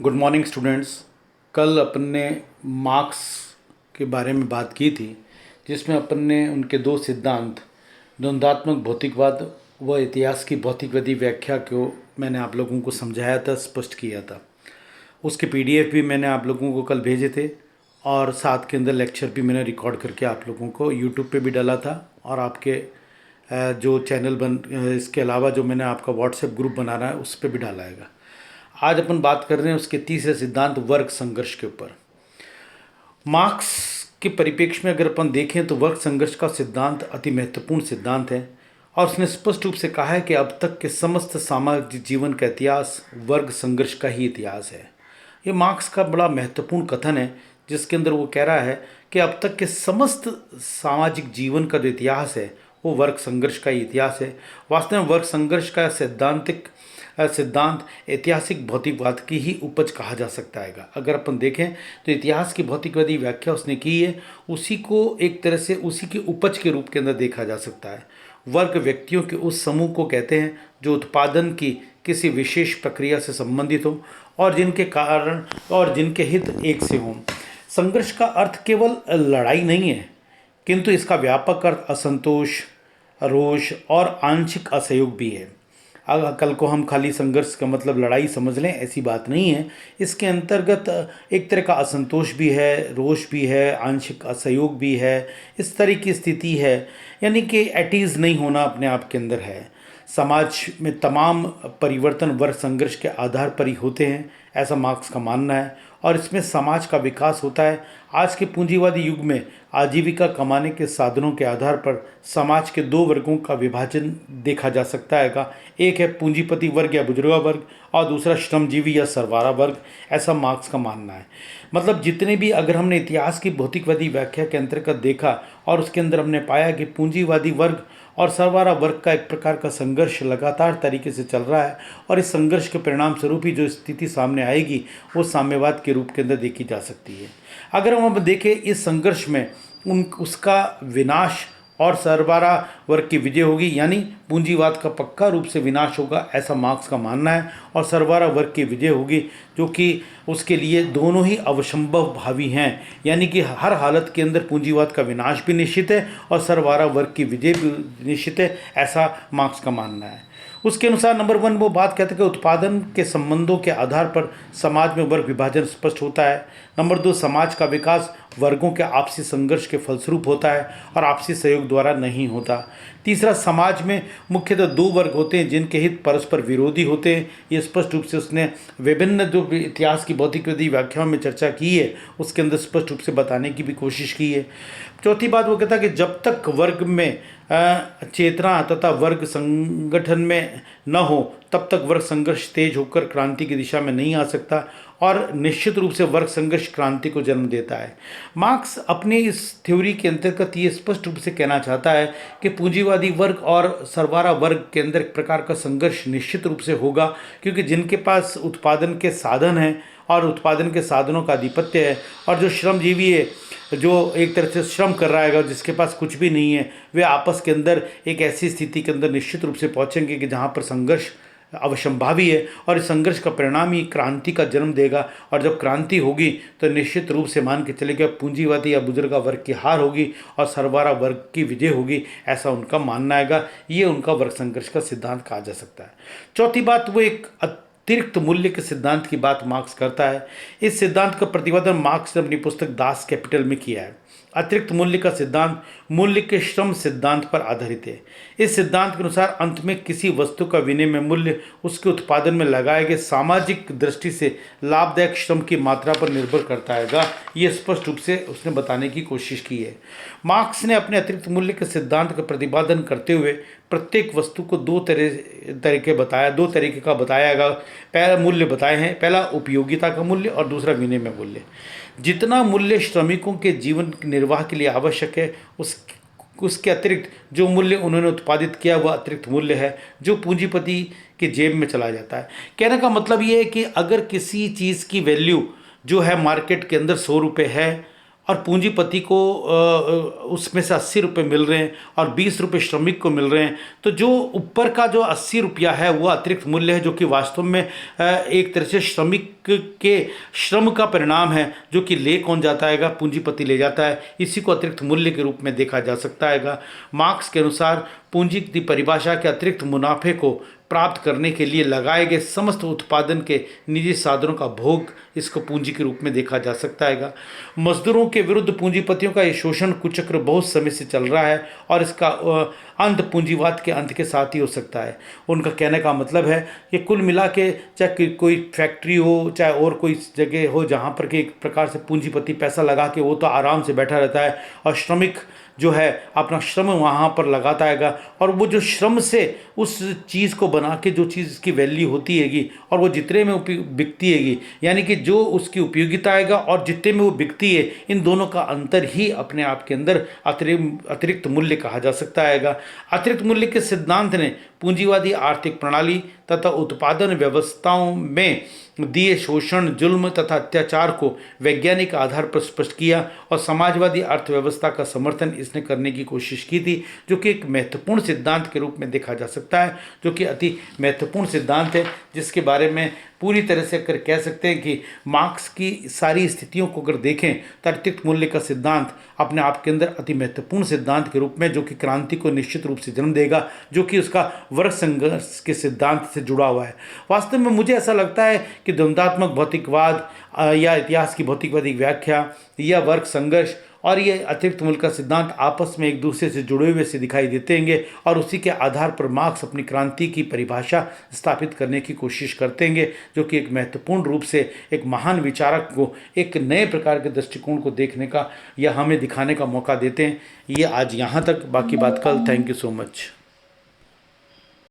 Good morning students. कल अपन ने marks के बारे में बात की थी, जिसमें अपन ने उनके दो सिद्धांत द्वंद्वात्मक भौतिकवाद व इतिहास की भौतिकवादी व्याख्या को मैंने आप लोगों को समझाया था, स्पष्ट किया था। उसके पीडीएफ भी मैंने आप लोगों को कल भेजे थे और साथ के अंदर लेक्चर भी मैंने रिकॉर्ड करके आप लोगों को यूट्यूब पे भी डाला था और आपके जो चैनल इसके अलावा जो मैंने आपका व्हाट्सएप ग्रुप बना रहा है उस पर भी डाला है। आज अपन बात कर रहे हैं उसके तीसरे सिद्धांत वर्ग संघर्ष के ऊपर। मार्क्स के परिप्रेक्ष्य में अगर अपन देखें तो वर्ग संघर्ष का सिद्धांत अति महत्वपूर्ण सिद्धांत है और उसने स्पष्ट रूप से कहा है कि अब तक के समस्त सामाजिक जीवन का इतिहास वर्ग संघर्ष का ही इतिहास है। ये मार्क्स का बड़ा महत्वपूर्ण कथन है, जिसके अंदर वो कह रहा है कि अब तक के समस्त सामाजिक जीवन का जो इतिहास है वो वर्ग संघर्ष का ही इतिहास है। वास्तव में वर्ग संघर्ष का सिद्धांत ऐतिहासिक भौतिकवाद की ही उपज कहा जा सकता है। अगर अपन देखें तो इतिहास की भौतिकवादी व्याख्या उसने की है, उसी को एक तरह से उसी की उपज के रूप के अंदर देखा जा सकता है। वर्ग व्यक्तियों के उस समूह को कहते हैं जो उत्पादन की किसी विशेष प्रक्रिया से संबंधित हो और जिनके कारण और जिनके हित एक से हों। संघर्ष का अर्थ केवल लड़ाई नहीं है, किंतु इसका व्यापक अर्थ असंतोष, रोष और आंशिक असहयोग भी है। अगर कल को हम खाली संघर्ष का मतलब लड़ाई समझ लें, ऐसी बात नहीं है। इसके अंतर्गत एक तरह का असंतोष भी है, रोष भी है, आंशिक असहयोग भी है, इस तरह की स्थिति है, यानी कि एटीज़ नहीं होना अपने आप के अंदर है। समाज में तमाम परिवर्तन वर्ग संघर्ष के आधार पर ही होते हैं, ऐसा मार्क्स का मानना है, और इसमें समाज का विकास होता है। आज के पूंजीवादी युग में आजीविका कमाने के साधनों के आधार पर समाज के दो वर्गों का विभाजन देखा जा सकता है। एक है पूंजीपति वर्ग या बुजुर्गा वर्ग और दूसरा श्रमजीवी या सरवारा वर्ग, ऐसा मार्क्स का मानना है। मतलब जितने भी अगर हमने इतिहास की भौतिकवादी व्याख्या के अंतर्गत देखा और उसके अंदर हमने पाया कि पूंजीवादी वर्ग और सरवारा वर्ग का एक प्रकार का संघर्ष लगातार तरीके से चल रहा है और इस संघर्ष के परिणाम स्वरूप ही जो स्थिति सामने आएगी वो साम्यवाद के रूप के अंदर देखी जा सकती है। अगर हम अब देखें इस संघर्ष में उसका विनाश और सरवारा वर्ग की विजय होगी, यानी पूंजीवाद का पक्का रूप से विनाश होगा, ऐसा मार्क्स का मानना है, और सरवारा वर्ग की विजय होगी, जो कि उसके लिए दोनों ही अवसंभव भावी हैं। यानी कि हर हालत के अंदर पूंजीवाद का विनाश भी निश्चित है और सरवारा वर्ग की विजय भी निश्चित है, ऐसा मार्क्स का मानना है। उसके अनुसार नंबर 1 वो बात कहते हैं कि उत्पादन के संबंधों के आधार पर समाज में वर्ग विभाजन स्पष्ट होता है। नंबर 2 समाज का विकास वर्गों के आपसी संघर्ष के फलस्वरूप होता है और आपसी सहयोग द्वारा नहीं होता। तीसरा, समाज में मुख्यतः दो वर्ग होते हैं जिनके हित परस्पर विरोधी होते हैं। ये स्पष्ट रूप से उसने विभिन्न जो इतिहास की भौतिकवादी व्याख्याओं में चर्चा की है उसके अंदर स्पष्ट रूप से बताने की भी कोशिश की है। चौथी बात वो कहता है कि जब तक वर्ग में चेतना तथा वर्ग संगठन में न हो तब तक वर्ग संघर्ष तेज होकर क्रांति की दिशा में नहीं आ सकता, और निश्चित रूप से वर्ग संघर्ष क्रांति को जन्म देता है। मार्क्स अपने इस थ्योरी के अंतर्गत ये स्पष्ट रूप से कहना चाहता है कि पूंजीवादी वर्ग और सरवारा वर्ग के अंदर एक प्रकार का संघर्ष निश्चित रूप से होगा, क्योंकि जिनके पास उत्पादन के साधन हैं और उत्पादन के साधनों का आधिपत्य है, और जो श्रमजीवी है जो एक तरह से श्रम कर रहा है जिसके पास कुछ भी नहीं है, वे आपस के अंदर एक ऐसी स्थिति के अंदर निश्चित रूप से पहुंचेंगे कि जहां पर संघर्ष अवश्यंभावी है, और इस संघर्ष का परिणाम ही क्रांति का जन्म देगा। और जब क्रांति होगी तो निश्चित रूप से मान के चलेगा पूंजीवादी या बुजुर्गा वर्ग की हार होगी और सरवारा वर्ग की विजय होगी, ऐसा उनका मानना है। ये उनका वर्ग संघर्ष का सिद्धांत कहा जा सकता है। चौथी बात, वो एक अतिरिक्त मूल्य के सिद्धांत की बात मार्क्स करता है। इस सिद्धांत का प्रतिपादन मार्क्स ने अपनी पुस्तक दास कैपिटल में किया है। अतिरिक्त मूल्य का सिद्धांत मूल्य के श्रम सिद्धांत पर आधारित है। इस सिद्धांत के अनुसार अंत में किसी वस्तु का विनिमय मूल्य उसके उत्पादन में लगाए गए सामाजिक दृष्टि से लाभदायक श्रम की मात्रा पर निर्भर करता है। ये स्पष्ट रूप से उसने बताने की कोशिश की है। मार्क्स ने अपने अतिरिक्त मूल्य के सिद्धांत का प्रतिपादन करते हुए प्रत्येक वस्तु को दो तरीके का बताया। पहला मूल्य बताए हैं, पहला उपयोगिता का मूल्य और दूसरा विनिमय मूल्य। जितना मूल्य श्रमिकों के जीवन निर्वाह के लिए आवश्यक है उसके अतिरिक्त जो मूल्य उन्होंने उत्पादित किया वह अतिरिक्त मूल्य है जो पूंजीपति के जेब में चला जाता है। कहने का मतलब ये है कि अगर किसी चीज़ की वैल्यू जो है मार्केट के अंदर 100 रुपये है और पूंजीपति को उसमें से 80 रुपये मिल रहे हैं और 20 रुपये श्रमिक को मिल रहे हैं, तो जो ऊपर का जो 80 रुपया है वो अतिरिक्त मूल्य है, जो कि वास्तव में एक तरह से श्रमिक के श्रम का परिणाम है, जो कि ले कौन जाता है, पूंजीपति ले जाता है। इसी को अतिरिक्त मूल्य के रूप में देखा जा सकता है। मार्क्स के अनुसार पूंजी की परिभाषा के अतिरिक्त मुनाफे को प्राप्त करने के लिए लगाए गए समस्त उत्पादन के निजी साधनों का भोग, इसको पूंजी के रूप में देखा जा सकता है। मजदूरों के विरुद्ध पूंजीपतियों का ये शोषण कुचक्र बहुत समय से चल रहा है और इसका अंत पूंजीवाद के अंत के साथ ही हो सकता है। उनका कहने का मतलब है कि कुल मिला के चाहे कोई फैक्ट्री हो, चाहे और कोई जगह हो जहाँ पर कि एक प्रकार से पूंजीपति पैसा लगा के वो तो आराम से बैठा रहता है और श्रमिक जो है अपना श्रम वहाँ पर लगाता है, और वो जो श्रम से उस चीज़ को बना के जो चीज़ की वैल्यू होती हैगी और वो जितने में बिकती हैगी, यानी कि जो उसकी उपयोगिता आएगा और जितने में वो बिकती है, इन दोनों का अंतर ही अपने आप के अंदर अतिरिक्त मूल्य कहा जा सकता है। अतिरिक्त मूल्य के सिद्धांत ने पूंजीवादी आर्थिक प्रणाली तथा उत्पादन व्यवस्थाओं में दिए शोषण, जुल्म तथा अत्याचार को वैज्ञानिक आधार पर स्पष्ट किया और समाजवादी अर्थव्यवस्था का समर्थन इसने करने की कोशिश की थी, जो कि एक महत्वपूर्ण सिद्धांत के रूप में देखा जा सकता है, जो कि अति महत्वपूर्ण सिद्धांत है, जिसके बारे में पूरी तरह से अगर कह सकते हैं कि मार्क्स की सारी स्थितियों को अगर देखें तो अतिरिक्त मूल्य का सिद्धांत अपने आप के अंदर अति महत्वपूर्ण सिद्धांत के रूप में, जो कि क्रांति को निश्चित रूप से जन्म देगा, जो कि उसका वर्ग संघर्ष के सिद्धांत से जुड़ा हुआ है। वास्तव में मुझे ऐसा लगता है कि द्वंद्वात्मक भौतिकवाद या इतिहास की भौतिकवादी व्याख्या या वर्ग संघर्ष और ये अतिरिक्त मूल्य का सिद्धांत आपस में एक दूसरे से जुड़े हुए से दिखाई देते हैं, और उसी के आधार पर मार्क्स अपनी क्रांति की परिभाषा स्थापित करने की कोशिश करते हैं, जो कि एक महत्वपूर्ण रूप से एक महान विचारक को एक नए प्रकार के दृष्टिकोण को देखने का या हमें दिखाने का मौका देते हैं। ये आज यहाँ तक, बाकी बात कल। Thank you so much.